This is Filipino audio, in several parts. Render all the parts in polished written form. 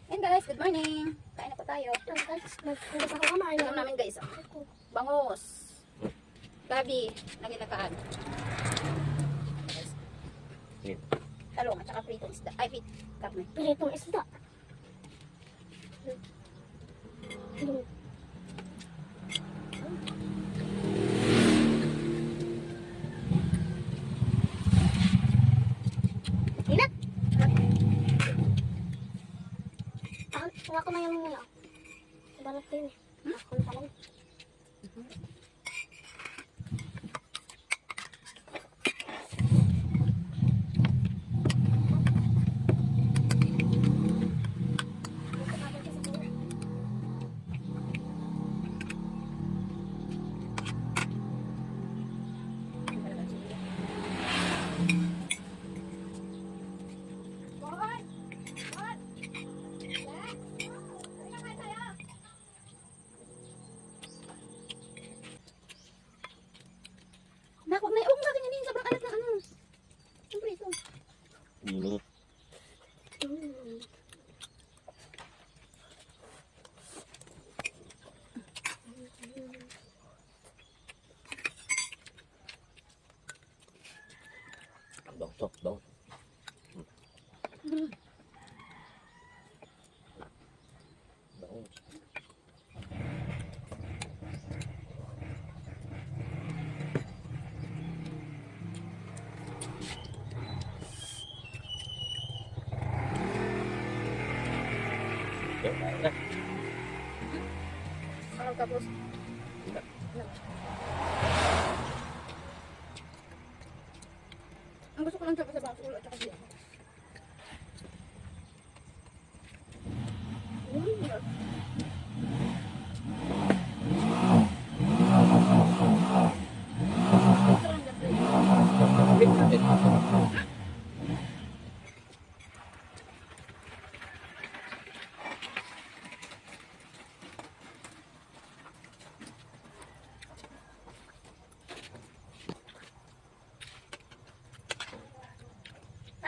And guys, good morning. Kain na po tayo. Alam namin guys. Bangus. Gabi. Nagitakaan. Talong at saka pritong isda. Ay, karne. Pritong isda. Inat! Wala ko na yung mula. Balat din eh. Ako na lang. Nakog na yung ganyan din. Sobrang alat na ano. Siyempre ito. Sok dong. Tapos. Ang gusto ko lang sabi sa baso at saka siya.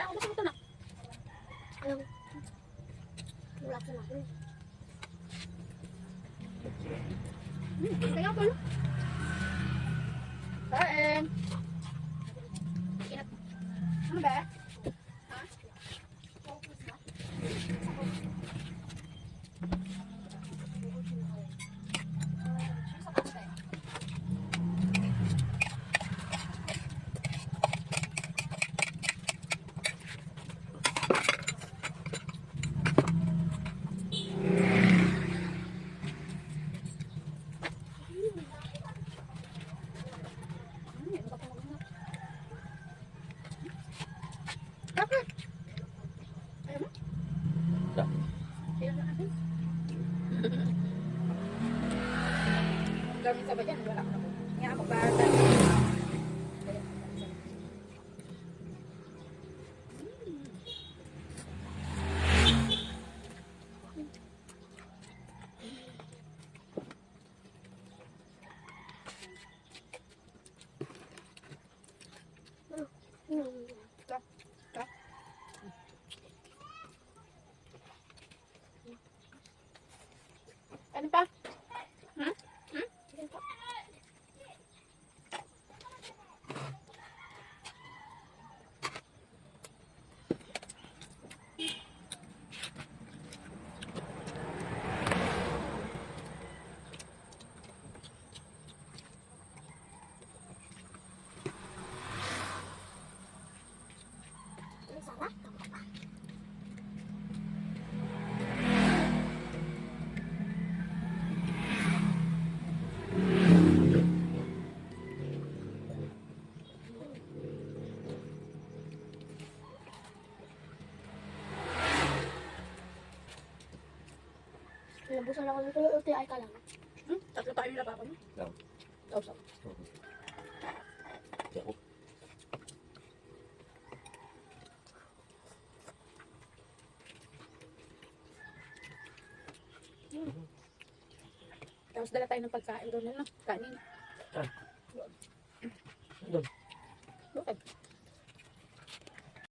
Ako gusto ko ito na. Ayaw. Wala ko na. Kaya ko. Kain. Inat. Ano ba? Ha? Gawin sa ba dyan? Wala ko na po. Nga magbaga. Ano pa? Hmm? Hmm? Sarap. Nabusan ako nito yung UTI ka lang. Tatlo tayo nila papa mo. Lang. Tapos. Ako. Tapos dala tayo ng pagkain doon, no? Kanin. Ah.